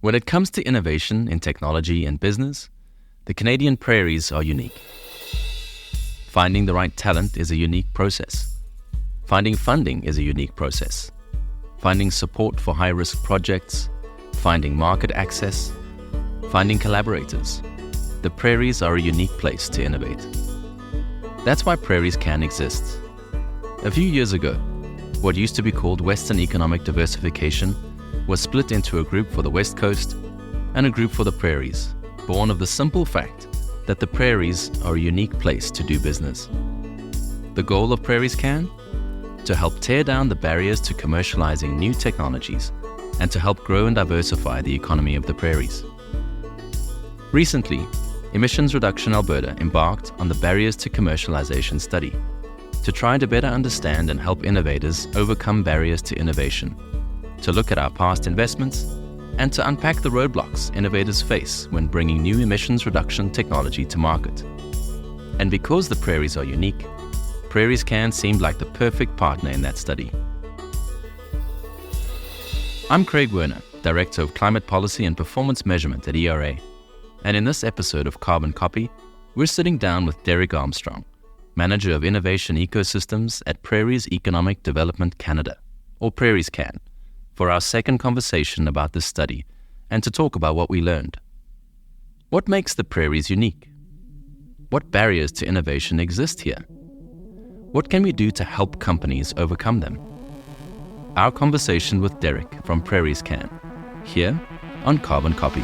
When it comes to innovation in technology and business, the Canadian prairies are unique. Finding the right talent is a unique process. Finding funding is a unique process. Finding support for high-risk projects, finding market access, finding collaborators. The prairies are a unique place to innovate. That's why Prairies can exist. A few years ago, what used to be called Western Economic Diversification was split into a group for the West Coast and a group for the prairies, born of the simple fact that the prairies are a unique place to do business. The goal of Prairies Can? To help tear down the barriers to commercializing new technologies and to help grow and diversify the economy of the prairies. Recently, Emissions Reduction Alberta embarked on the Barriers to Commercialization study to try to better understand and help innovators overcome barriers to innovation, to look at our past investments, and to unpack the roadblocks innovators face when bringing new emissions reduction technology to market. And because the prairies are unique, Prairies Can seemed like the perfect partner in that study. I'm Craig Werner, Director of Climate Policy and Performance Measurement at ERA. And in this episode of Carbon Copy, we're sitting down with Derek Armstrong, Manager of Innovation Ecosystems at Prairie's Economic Development Canada, or Prairies Can, for our second conversation about this study and to talk about what we learned. What makes the prairies unique? What barriers to innovation exist here? What can we do to help companies overcome them? Our conversation with Derek from Prairies Can, here on Carbon Copy.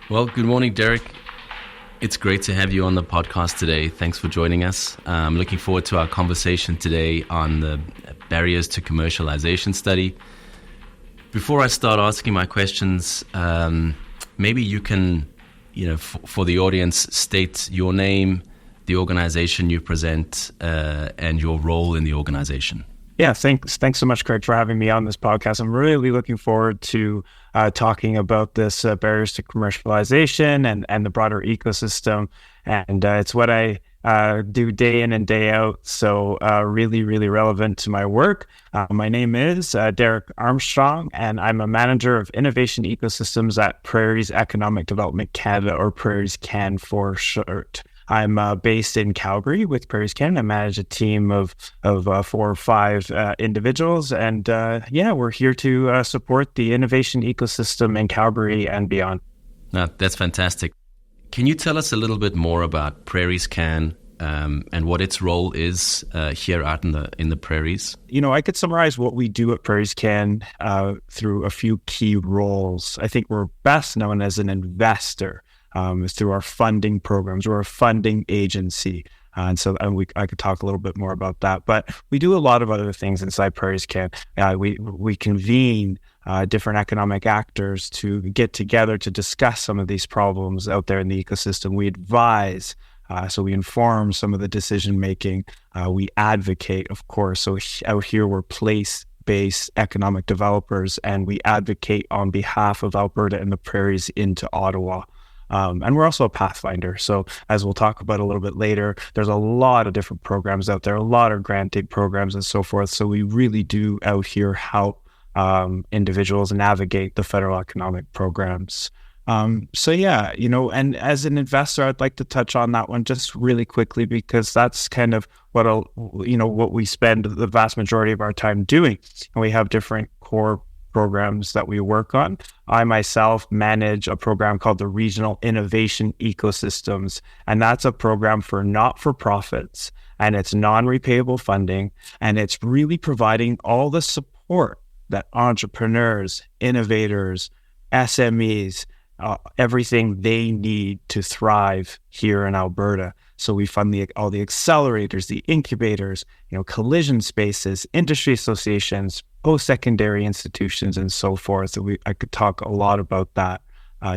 Well, good morning, Derek. It's great to have you on the podcast today. Thanks for joining us. I'm looking forward to our conversation today on the Barriers to Commercialization study. Before I start asking my questions, maybe you can, for the audience, state your name, the organization you present, and your role in the organization. Yeah, thanks so much, Craig, for having me on this podcast. I'm really looking forward to talking about this barriers to commercialization and the broader ecosystem. And it's what I do day in and day out. So really, really relevant to my work. My name is Derek Armstrong, and I'm a manager of innovation ecosystems at Prairie's Economic Development Canada, or Prairies Can for short. I'm based in Calgary with Prairies Can. I manage a team of 4 or 5 individuals, and we're here to support the innovation ecosystem in Calgary and beyond. That's fantastic. Can you tell us a little bit more about Prairies Can and what its role is here out in the prairies? I could summarize what we do at Prairies Can through a few key roles. I think we're best known as an investor. Is through our funding programs. We're a funding agency. I could talk a little bit more about that. But we do a lot of other things inside Prairies Can. We convene different economic actors to get together to discuss some of these problems out there in the ecosystem. We advise, so we inform some of the decision making. We advocate, of course. So out here we're place-based economic developers, and we advocate on behalf of Alberta and the prairies into Ottawa. And we're also a pathfinder. So as we'll talk about a little bit later, there's a lot of different programs out there, a lot of granting programs and so forth. So we really do out here help individuals navigate the federal economic programs. And as an investor, I'd like to touch on that one just really quickly, because that's kind of what we spend the vast majority of our time doing. And we have different core programs that we work on. I myself manage a program called the Regional Innovation Ecosystems, and that's a program for not-for-profits, and it's non-repayable funding, and it's really providing all the support that entrepreneurs, innovators, SMEs, everything they need to thrive here in Alberta. So we fund all the accelerators, the incubators, collision spaces, industry associations, post-secondary institutions, and so forth. So I could talk a lot about that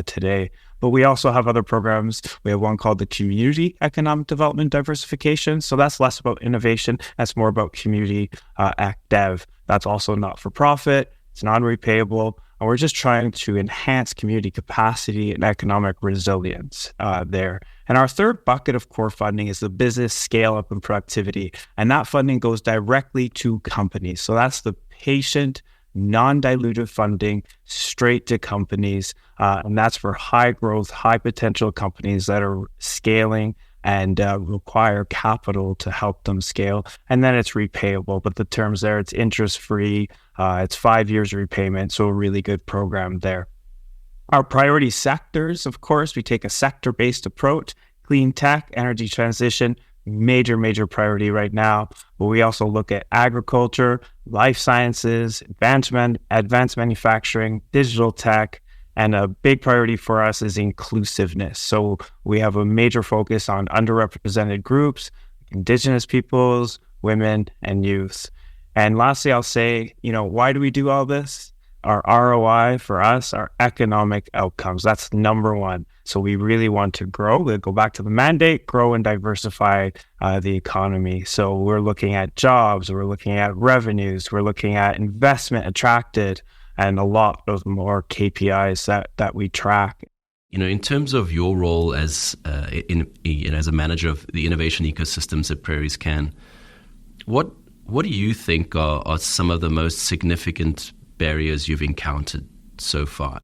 today. But we also have other programs. We have one called the Community Economic Development Diversification. So that's less about innovation. That's more about community ec dev. That's also not for profit. It's non-repayable. And we're just trying to enhance community capacity and economic resilience there. And our third bucket of core funding is the business scale up and productivity. And that funding goes directly to companies. So that's the patient, non-dilutive funding straight to companies. And that's for high growth, high potential companies that are scaling and require capital to help them scale. And then it's repayable, but the terms there, it's interest-free, it's 5 years repayment, so a really good program there. Our priority sectors, of course, we take a sector-based approach. Clean tech, energy transition, major priority right now. But we also look at agriculture, life sciences, advanced manufacturing, digital tech, and a big priority for us is inclusiveness. So we have a major focus on underrepresented groups, Indigenous peoples, women, and youth. And lastly, I'll say, why do we do all this? Our ROI for us, our economic outcomes. That's number one. So we really want to grow. We'll go back to the mandate, grow and diversify the economy. So we're looking at jobs, we're looking at revenues, we're looking at investment attracted, and a lot of more KPIs that we track. In terms of your role as as a manager of the innovation ecosystems at Prairie Can, what do you think are some of the most significant barriers you've encountered so far?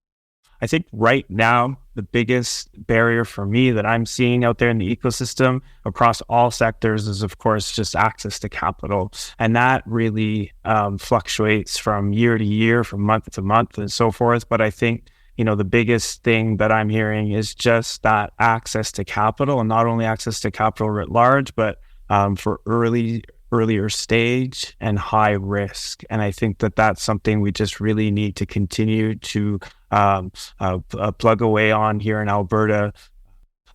I think right now, the biggest barrier for me that I'm seeing out there in the ecosystem across all sectors is, of course, just access to capital. And that really fluctuates from year to year, from month to month, and so forth. But I think, the biggest thing that I'm hearing is just that access to capital, and not only access to capital writ large, but for earlier stage and high risk. And I think that that's something we just really need to continue to plug away on here in Alberta.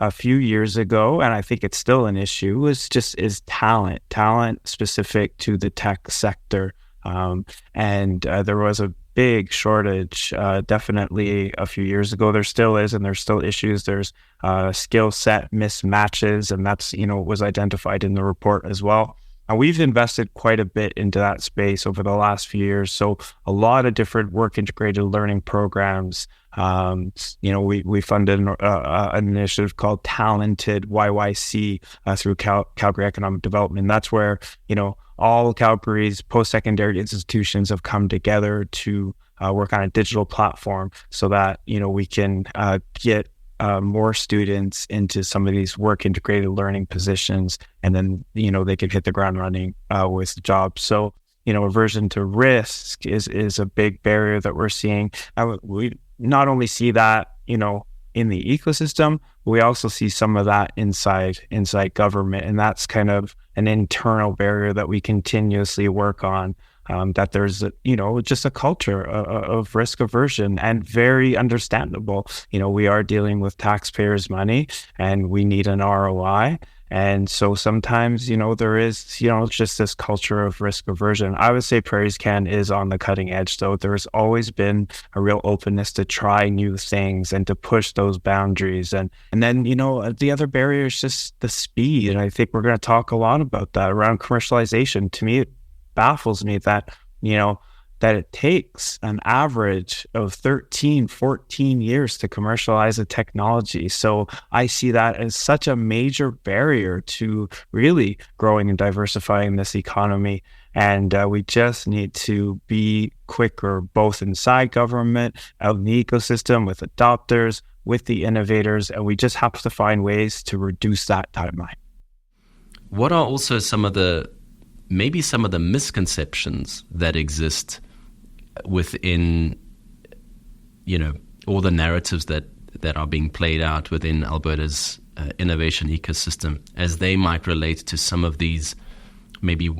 A few years ago, and I think it's still an issue, is talent specific to the tech sector. And there was a big shortage definitely a few years ago. There still is, and there's still issues. There's skill set mismatches, and that's, was identified in the report as well. And we've invested quite a bit into that space over the last few years. So a lot of different work integrated learning programs. We funded an initiative called Talented YYC through Calgary Economic Development. That's where, all Calgary's post-secondary institutions have come together to work on a digital platform so that, we can get more students into some of these work integrated learning positions, and then, they could hit the ground running with jobs. So, aversion to risk is a big barrier that we're seeing. We not only see that, in the ecosystem, we also see some of that inside government. And that's kind of an internal barrier that we continuously work on. That there's, just a culture of risk aversion, and very understandable. We are dealing with taxpayers' money and we need an ROI. And so sometimes, there is, just this culture of risk aversion. I would say Prairie Can is on the cutting edge, though. There's always been a real openness to try new things and to push those boundaries. And then, the other barrier is just the speed. And I think we're going to talk a lot about that around commercialization. To me, it baffles me that, that it takes an average of 13, 14 years to commercialize a technology. So I see that as such a major barrier to really growing and diversifying this economy. And we just need to be quicker, both inside government, out in the ecosystem, with adopters, with the innovators, and we just have to find ways to reduce that timeline. What are also some of the misconceptions that exist within, all the narratives that are being played out within Alberta's innovation ecosystem, as they might relate to some of these maybe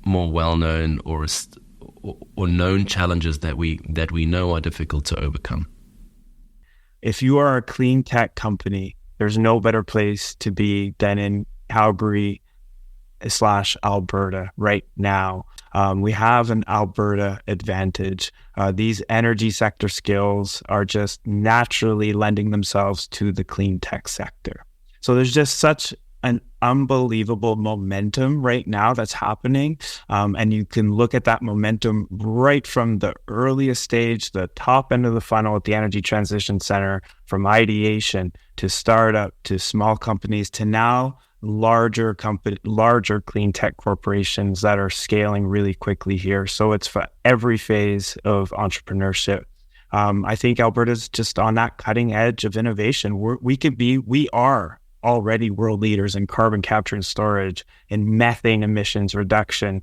more well-known or known challenges that we know are difficult to overcome? If you are a clean tech company, there's no better place to be than in Calgary, / Alberta right now. We have an Alberta advantage. These energy sector skills are just naturally lending themselves to the clean tech sector. So there's just such an unbelievable momentum right now that's happening. And you can look at that momentum right from the earliest stage, the top end of the funnel at the Energy Transition Center, from ideation to startup to small companies to now larger clean tech corporations that are scaling really quickly here. So it's for every phase of entrepreneurship. I think Alberta's just on that cutting edge of innovation. We are already world leaders in carbon capture and storage, in methane emissions reduction,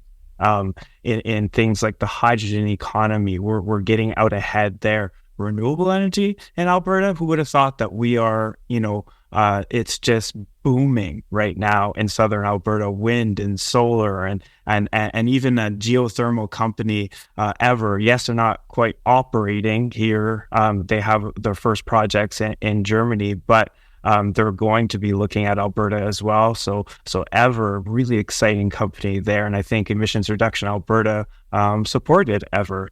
in things like the hydrogen economy. We're getting out ahead there. Renewable energy in Alberta, who would have thought that we are, it's just booming right now in southern Alberta, wind and solar and even a geothermal company, Ever. Yes, they're not quite operating here. They have their first projects in Germany, but they're going to be looking at Alberta as well. So Ever, really exciting company there. And I think Emissions Reduction Alberta supported Ever.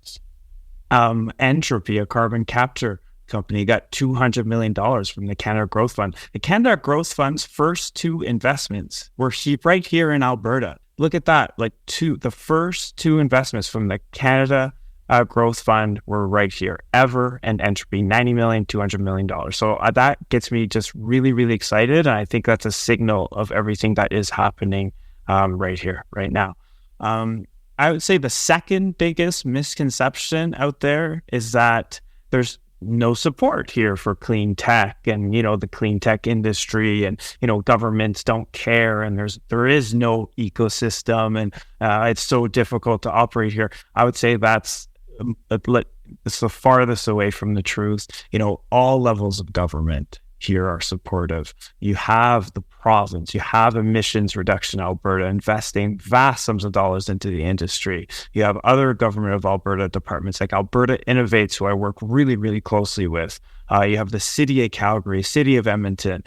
Entropy, a carbon capture company, got $200 million from the Canada Growth Fund. The Canada Growth Fund's first two investments were right here in Alberta. Look at that. The first two investments from the Canada Growth Fund were right here. Ever and Entropy, $90 million, $200 million. So that gets me just really, really excited. And I think that's a signal of everything that is happening right here, right now. I would say the second biggest misconception out there is that there's no support here for clean tech and, the clean tech industry, and, governments don't care, and there is no ecosystem, and it's so difficult to operate here. I would say it's the farthest away from the truth. All levels of government here are supportive. You have the province, you have Emissions Reduction Alberta investing vast sums of dollars into the industry. You have other government of Alberta departments like Alberta Innovates, who I work really, really closely with. You have the City of Calgary, City of Edmonton,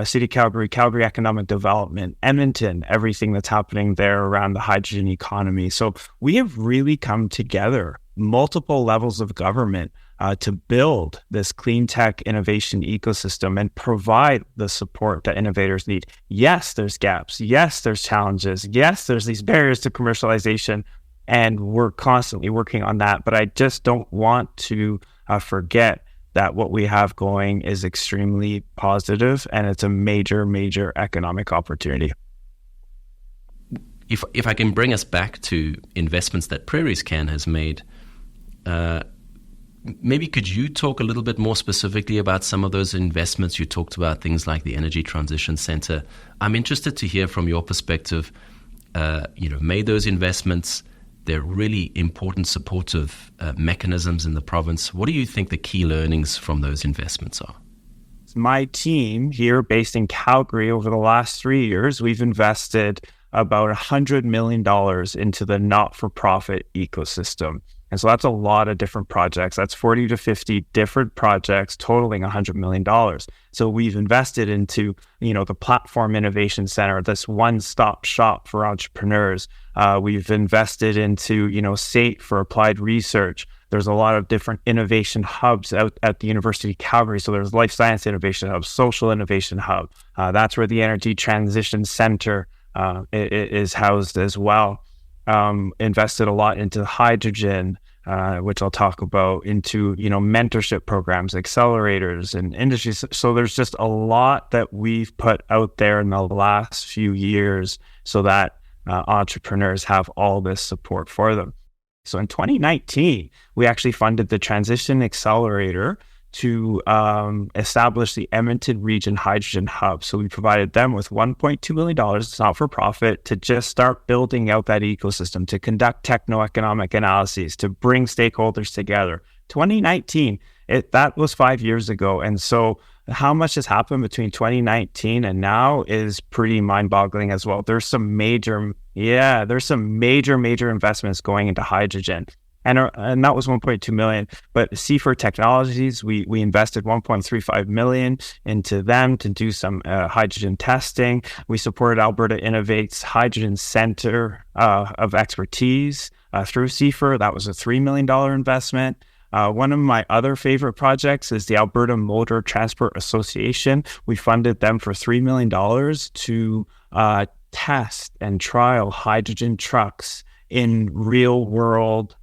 City of Calgary, Calgary Economic Development, Edmonton, everything that's happening there around the hydrogen economy. So we have really come together, multiple levels of government, to build this clean tech innovation ecosystem and provide the support that innovators need. Yes, there's gaps. Yes, there's challenges. Yes, there's these barriers to commercialization, and we're constantly working on that. But I just don't want to forget that what we have going is extremely positive, and it's a major, major economic opportunity. If I can bring us back to investments that Prairie's Can has made, maybe could you talk a little bit more specifically about some of those investments? You talked about things like the Energy Transition Center. I'm interested to hear from your perspective, made those investments. They're really important supportive mechanisms in the province. What do you think the key learnings from those investments are? My team here based in Calgary, over the last 3 years, we've invested about $100 million into the not-for-profit ecosystem. And so that's a lot of different projects. That's 40 to 50 different projects totaling $100 million. So we've invested into, the Platform Innovation Center, this one-stop shop for entrepreneurs. We've invested into, SAIT for applied research. There's a lot of different innovation hubs out at the University of Calgary. So there's Life Science Innovation Hub, Social Innovation Hub. That's where the Energy Transition Center is housed as well. Invested a lot into hydrogen, which I'll talk about, into, mentorship programs, accelerators, and industries. So there's just a lot that we've put out there in the last few years so that entrepreneurs have all this support for them. So in 2019, we actually funded the Transition Accelerator to establish the Edmonton Region Hydrogen Hub. So we provided them with $1.2 million, it's not for profit, to just start building out that ecosystem, to conduct techno-economic analyses, to bring stakeholders together. 2019, that was 5 years ago. And so how much has happened between 2019 and now is pretty mind-boggling as well. There's some major investments going into hydrogen. And that was 1.2 million. But Seafer Technologies, we invested 1.35 million into them to do some hydrogen testing. We supported Alberta Innovate's Hydrogen Center of Expertise through Seafer. That was a $3 million investment. One of my other favorite projects is the Alberta Motor Transport Association. We funded them for $3 million to test and trial hydrogen trucks in real world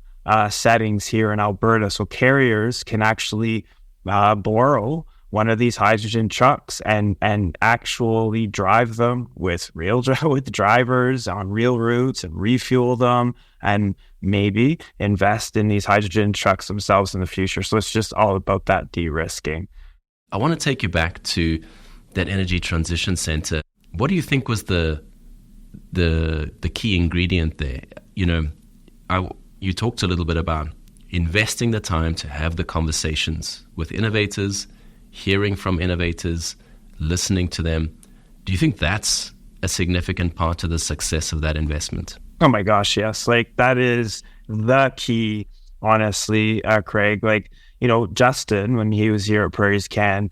settings here in Alberta. So carriers can actually borrow one of these hydrogen trucks and actually drive them with with drivers on real routes and refuel them and maybe invest in these hydrogen trucks themselves in the future. So it's just all about that de-risking. I want to take you back to that Energy Transition Center. What do you think was the key ingredient there? You talked a little bit about investing the time to have the conversations with innovators, hearing from innovators, listening to them. Do you think that's a significant part of the success of that investment? Oh my gosh, yes. Like that is the key, honestly, Craig. Like, Justin, when he was here at Prairie's Can,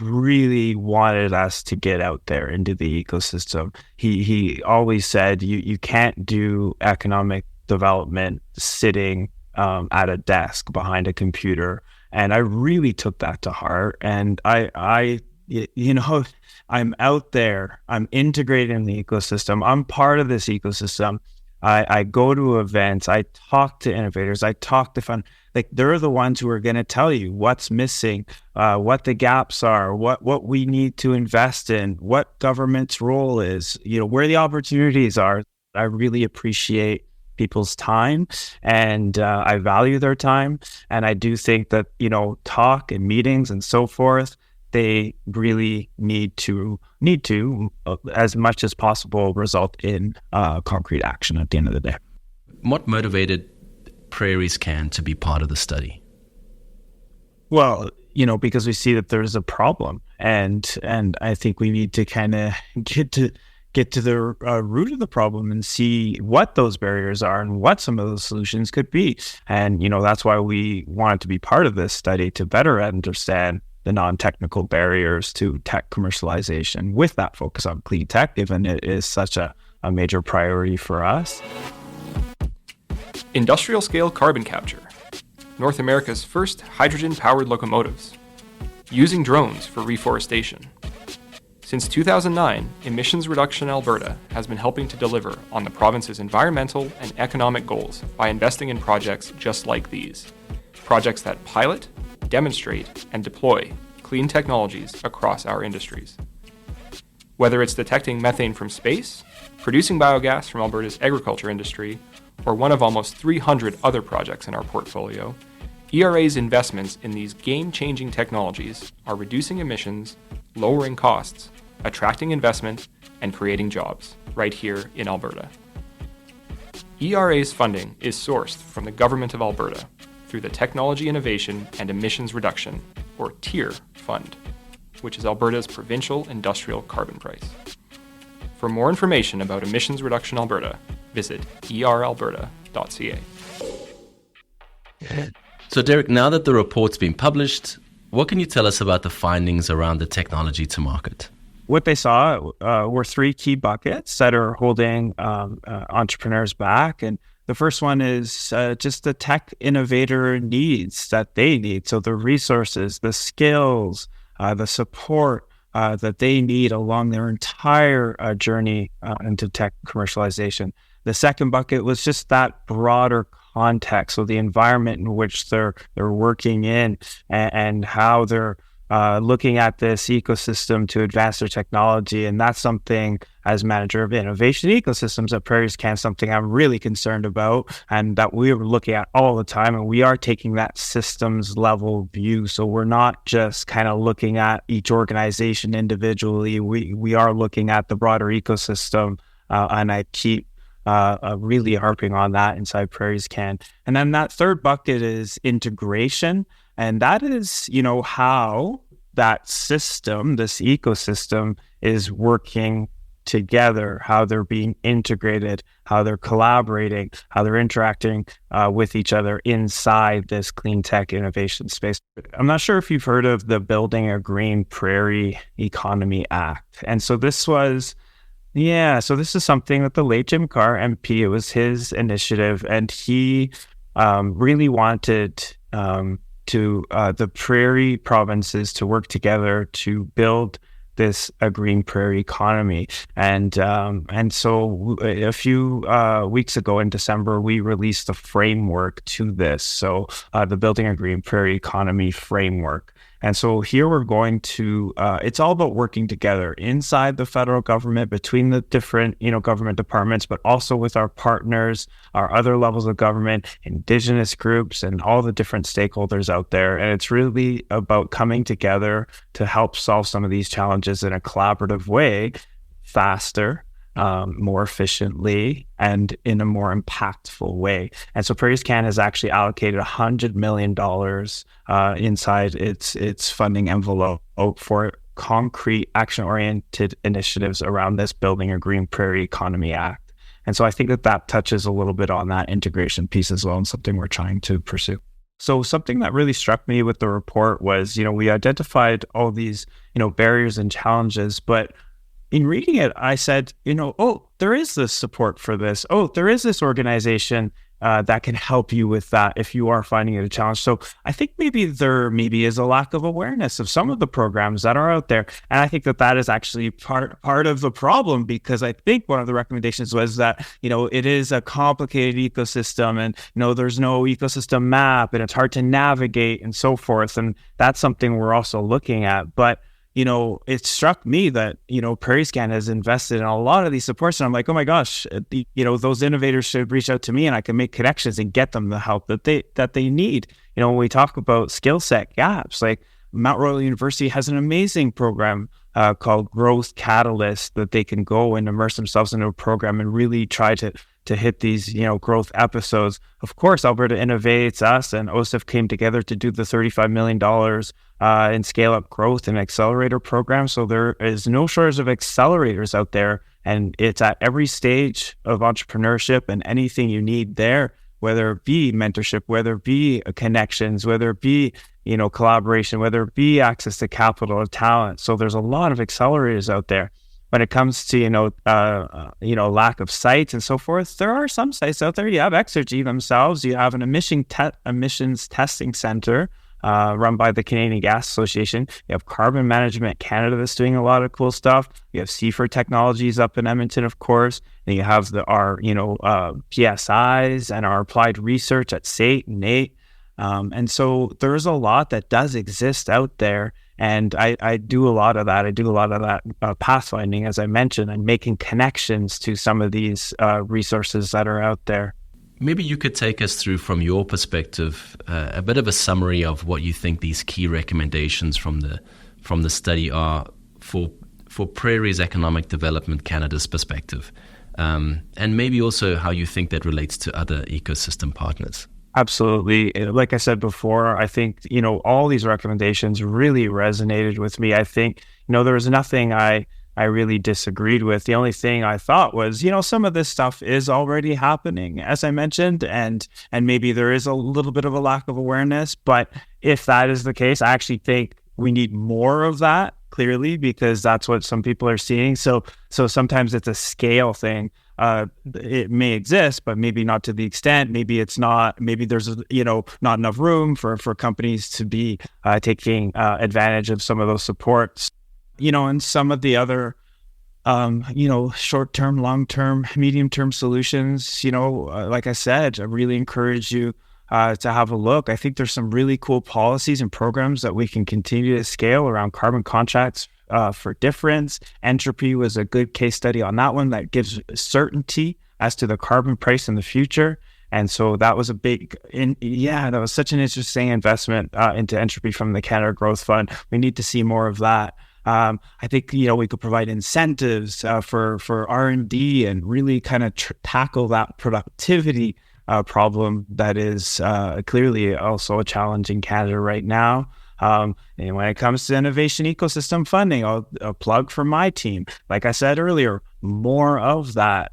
really wanted us to get out there into the ecosystem. He always said, you can't do economic development sitting at a desk behind a computer. And I really took that to heart. And I'm out there, I'm integrated in the ecosystem. I'm part of this ecosystem. I go to events, I talk to innovators, I talk to fun. Like they're the ones who are going to tell you what's missing, what the gaps are, what we need to invest in, what government's role is, where the opportunities are. I really appreciate people's time and I value their time. And I do think that, talk and meetings and so forth, they really need to as much as possible result in concrete action at the end of the day. What motivated Prairie's Can to be part of the study? Well, because we see that there's a problem, and I think we need to kind of get to the root of the problem and see what those barriers are and what some of those solutions could be. And that's why we wanted to be part of this study, to better understand the non-technical barriers to tech commercialization, with that focus on clean tech, given it is such a major priority for us. Industrial scale carbon capture. North America's first hydrogen-powered locomotives. Using drones for reforestation. Since 2009, Emissions Reduction Alberta has been helping to deliver on the province's environmental and economic goals by investing in projects just like these. Projects that pilot, demonstrate, and deploy clean technologies across our industries. Whether it's detecting methane from space, producing biogas from Alberta's agriculture industry, or one of almost 300 other projects in our portfolio, ERA's investments in these game-changing technologies are reducing emissions, lowering costs, attracting investment, and creating jobs right here in Alberta. ERA's funding is sourced from the Government of Alberta through the Technology Innovation and Emissions Reduction, or TIER, Fund, which is Alberta's provincial industrial carbon price. For more information about Emissions Reduction Alberta, visit eralberta.ca. So Derek, now that the report's been published, what can you tell us about the findings around the technology to market? What they saw were three key buckets that are holding entrepreneurs back. And the first one is just the tech innovator needs that they need. So the resources, the skills, the support that they need along their entire journey into tech commercialization. The second bucket was just that broader context, so the environment in which they're working in and how they're looking at this ecosystem to advance their technology. And that's something, as manager of innovation ecosystems at Prairie's Can, something I'm really concerned about and that we are looking at all the time. And we are taking that systems level view. So we're not just kind of looking at each organization individually. We are looking at the broader ecosystem. And I keep really harping on that inside Prairie's Can. And then that third bucket is integration. And that is, how that system, this ecosystem, is working together, how they're being integrated, how they're collaborating, how they're interacting with each other inside this clean tech innovation space. I'm not sure if you've heard of the Building a Green Prairie Economy Act. And so this was, this is something that the late Jim Carr MP, it was his initiative, and he really wanted the Prairie provinces to work together to build a green prairie economy. And so a few weeks ago in December, we released a framework to this. So the Building a Green Prairie Economy framework. And so here we're going to, it's all about working together inside the federal government, between the different, government departments, but also with our partners, our other levels of government, Indigenous groups, and all the different stakeholders out there. And it's really about coming together to help solve some of these challenges in a collaborative way, faster, more efficiently, and in a more impactful way. And so PrairieScan has actually allocated $100 million inside its funding envelope for concrete action-oriented initiatives around this Building a Green Prairie Economy Act. And so I think that touches a little bit on that integration piece as well, and something we're trying to pursue. So something that really struck me with the report was, we identified all these, barriers and challenges, but in reading it, I said, there is this support for this. Oh, there is this organization that can help you with that if you are finding it a challenge. So I think there is a lack of awareness of some of the programs that are out there. And I think that is actually part of the problem, because I think one of the recommendations was that, it is a complicated ecosystem, and, there's no ecosystem map, and it's hard to navigate and so forth. And that's something we're also looking at. But it struck me that, PrairieScan has invested in a lot of these supports. And I'm like, oh my gosh, those innovators should reach out to me, and I can make connections and get them the help that they need. When we talk about skill set gaps, like Mount Royal University has an amazing program called Growth Catalyst that they can go and immerse themselves into a program and really try to hit these, growth episodes. Of course, Alberta Innovates, us and OSIF came together to do the $35 million in scale up growth and accelerator program. So there is no shortage of accelerators out there, and it's at every stage of entrepreneurship, and anything you need there, whether it be mentorship, whether it be connections, whether it be, collaboration, whether it be access to capital or talent. So there's a lot of accelerators out there. When it comes to, lack of sites and so forth, there are some sites out there. You have Exergy themselves. You have an emissions testing center run by the Canadian Gas Association. You have Carbon Management Canada that's doing a lot of cool stuff. You have Seaford Technologies up in Edmonton, of course. And you have our PSIs and our applied research at SAIT and NAIT. And so there's a lot that does exist out there. And I do a lot of that. I do a lot of that pathfinding, as I mentioned, and making connections to some of these resources that are out there. Maybe you could take us through, from your perspective, a bit of a summary of what you think these key recommendations from the study are for Prairie's Economic Development Canada's perspective, and maybe also how you think that relates to other ecosystem partners. Absolutely. Like I said before, I think, all these recommendations really resonated with me. I think, there was nothing I really disagreed with. The only thing I thought was, some of this stuff is already happening, as I mentioned, and maybe there is a little bit of a lack of awareness. But if that is the case, I actually think we need more of that, clearly, because that's what some people are seeing. So sometimes it's a scale thing. It may exist, but maybe not to the extent. Maybe it's not. Maybe there's not enough room for companies to be taking advantage of some of those supports. And some of the other short-term, long-term, medium-term solutions. Like I said, I really encourage you to have a look. I think there's some really cool policies and programs that we can continue to scale around carbon contracts for difference. Entropy was a good case study on that one that gives certainty as to the carbon price in the future. And so that was that was such an interesting investment into Entropy from the Canada Growth Fund. We need to see more of that. I think, we could provide incentives for R&D and really kind of tackle that productivity problem that is clearly also a challenge in Canada right now. And when it comes to innovation ecosystem funding, a plug for my team. Like I said earlier, more of that,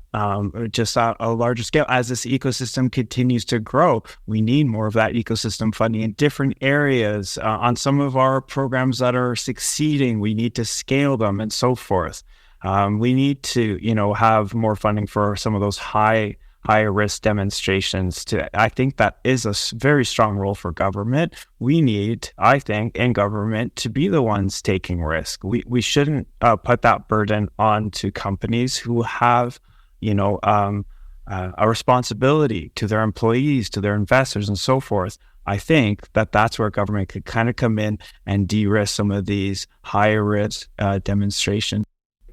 just at a larger scale. As this ecosystem continues to grow, we need more of that ecosystem funding in different areas. On some of our programs that are succeeding, we need to scale them and so forth. We need to, have more funding for some of those higher risk demonstrations. I think that is a very strong role for government. We need, I think, in government to be the ones taking risk. We shouldn't put that burden on to companies who have, a responsibility to their employees, to their investors, and so forth. I think that's where government could kind of come in and de-risk some of these higher risk demonstrations.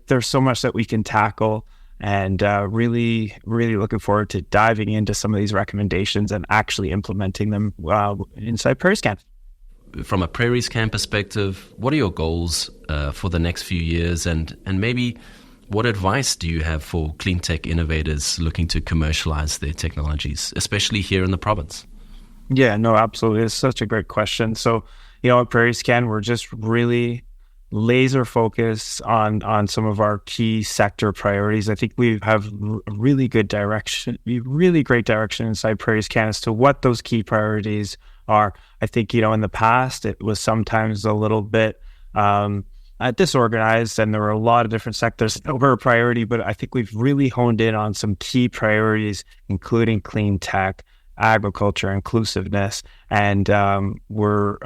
There's so much that we can tackle, and really, really looking forward to diving into some of these recommendations and actually implementing them inside Prairie Scan. From a Prairie Scan perspective, what are your goals for the next few years, and maybe what advice do you have for clean tech innovators looking to commercialize their technologies, especially here in the province? Yeah, no, absolutely. It's such a great question. So, at Prairie Scan, we're just really laser focus on some of our key sector priorities. I think we have really great direction inside Prairie Scan as to what those key priorities are. I think, in the past, it was sometimes a little bit disorganized, and there were a lot of different sectors that were a priority, but I think we've really honed in on some key priorities, including clean tech, agriculture, inclusiveness, and we're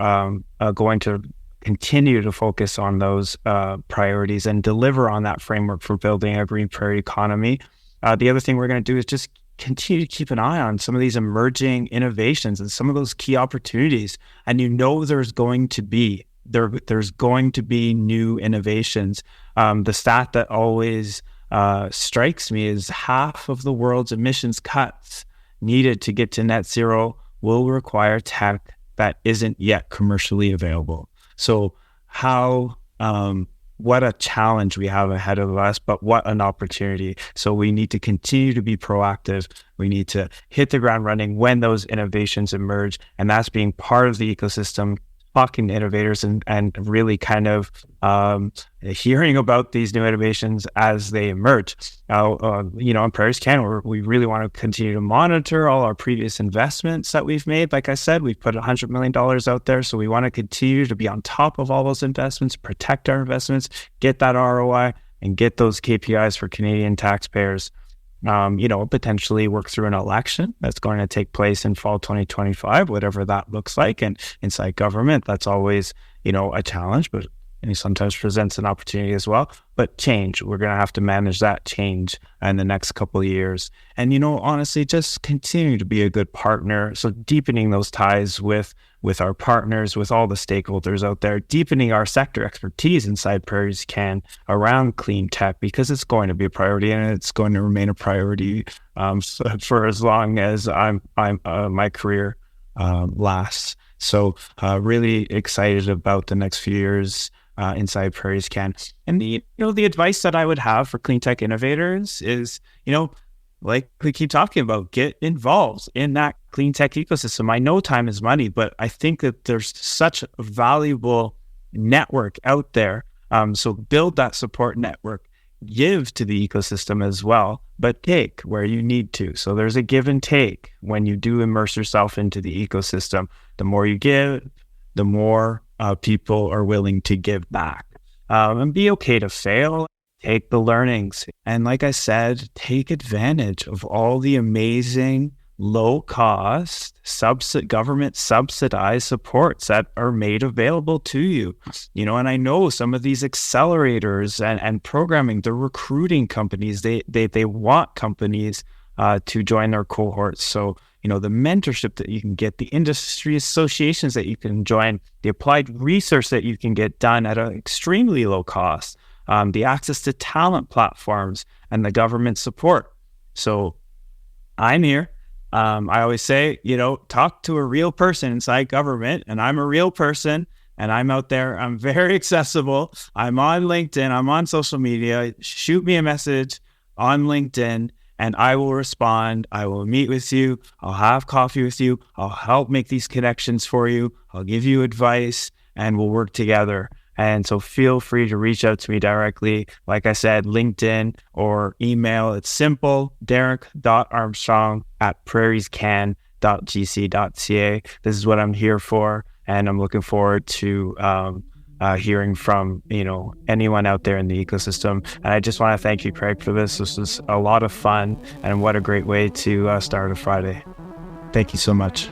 going to continue to focus on those priorities and deliver on that framework for building a green prairie economy. The other thing we're going to do is just continue to keep an eye on some of these emerging innovations and some of those key opportunities. And there's going to be new innovations. The stat that always strikes me is half of the world's emissions cuts needed to get to net zero will require tech that isn't yet commercially available. So what a challenge we have ahead of us, but what an opportunity. So we need to continue to be proactive. We need to hit the ground running when those innovations emerge. And that's being part of the ecosystem, talking to innovators and really kind of hearing about these new innovations as they emerge. Now, in Prairie Scan, we really want to continue to monitor all our previous investments that we've made. Like I said, we've put $100 million out there. So we want to continue to be on top of all those investments, protect our investments, get that ROI, and get those KPIs for Canadian taxpayers. Potentially work through an election that's going to take place in fall 2025, whatever that looks like. And inside government, that's always, a challenge, but it sometimes presents an opportunity as well. But change, we're going to have to manage that change in the next couple of years. And, honestly, just continue to be a good partner. So deepening those ties with our partners, with all the stakeholders out there, deepening our sector expertise inside Prairie Scan around clean tech, because it's going to be a priority and it's going to remain a priority for as long as my career lasts. So really excited about the next few years inside Prairie Scan. And the advice that I would have for clean tech innovators is, like we keep talking about, get involved in that clean tech ecosystem. I know time is money, but I think that there's such a valuable network out there. So build that support network, give to the ecosystem as well, but take where you need to. So there's a give and take when you do immerse yourself into the ecosystem. The more you give, the more people are willing to give back. And be okay to fail. Take the learnings. And like I said, take advantage of all the amazing low-cost government subsidized supports that are made available to you. And I know some of these accelerators and programming, they're recruiting companies. They want companies to join their cohorts. So, the mentorship that you can get, the industry associations that you can join, the applied research that you can get done at an extremely low cost, the access to talent platforms, and the government support. So I'm here. I always say, talk to a real person inside government, and I'm a real person, and I'm out there. I'm very accessible. I'm on LinkedIn. I'm on social media. Shoot me a message on LinkedIn, and I will respond. I will meet with you. I'll have coffee with you. I'll help make these connections for you. I'll give you advice. and we'll work together. And so feel free to reach out to me directly. Like I said, LinkedIn or email. It's simple, derek.armstrong@prairiescan.gc.ca. This is what I'm here for. And I'm looking forward to hearing from, anyone out there in the ecosystem. And I just want to thank you, Craig, for this. This was a lot of fun, and what a great way to start a Friday. Thank you so much.